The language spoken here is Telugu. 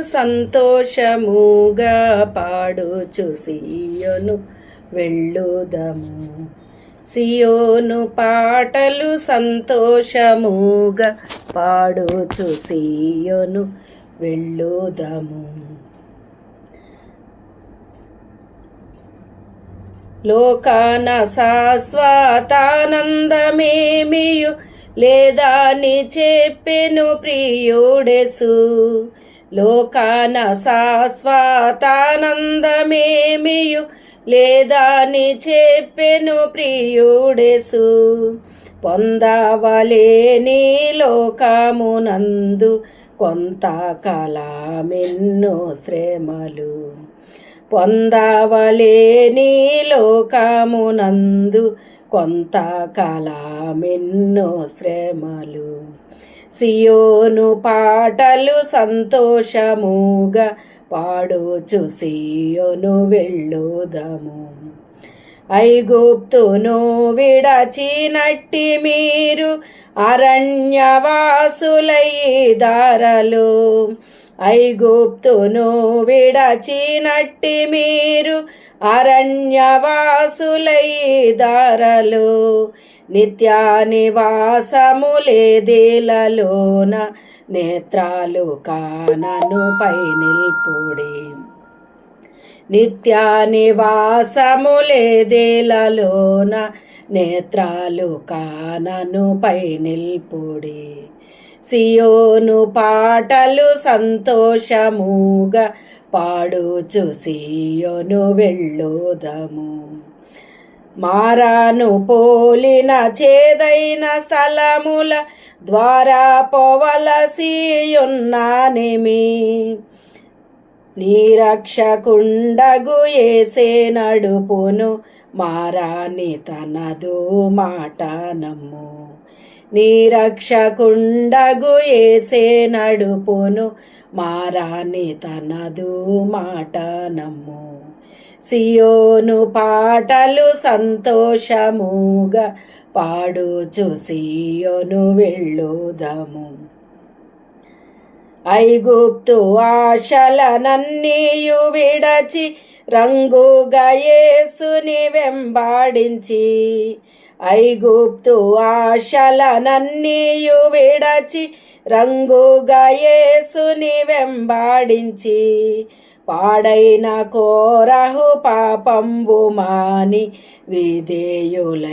సంతోషముగా పాడుచు సియోను వెళ్ళుదము. సియోను పాటలు సంతోషముగా పాడుచు సియోను వెళ్ళుదము. లోకాన శాశ్వతానందమేమియు లేదాని చెప్పెను ప్రియుడెసు. లోకాన శాశ్వతానందమేమియు లేదాని చెప్పెను ప్రియుడెసు. పొందవలేని లోకమునందు కొంతకాలమెన్నో శ్రమలు. పొందవలేని లోకమునందు కొంతకాలమెన్నో శ్రమలు. సియోను పాటలు సంతోషముగా పాడుచు సియోను వెళ్ళుదము. ఐగుప్తును విడచినట్టి మీరు అరణ్యవాసులయ్యిదారలు. ఐగుప్తును విడచినట్టి మీరు అరణ్యవాసులయ్యిదారలు. నిత్యానివాసములేదేలలోన నేత్రాలు కానను పై నిల్పుడి. నిత్యానివాసములేదేలలోన నేత్రాలు కానను పై నిల్పుడి. సియోను పాటలు సంతోషముగా పాడుచు సియోను వెళ్ళుదము. మారాను పోలిన చేదైన స్థలముల ద్వారా పోవలసియున్నానేమి. నీరక్షకుండగు యేసే నడుపును మారాని తనదు మాట నమ్ము. నీరక్షకుండగు యేసే నడుపును మారాని తనదు మాట నమ్ము. సియోను పాటలు సంతోషముగా పాడుచు సియోను వెళ్ళుదము. ఐగుప్తు ఆశలనన్నీయు విడచి రంగుగా యేసుని వెంబాడించి. ఐగుప్తు ఆశలనన్నీయు విడచి రంగుగా యేసుని వెంబాడించి. పాడైన కోరహు పాపంబు మాని విధేయులై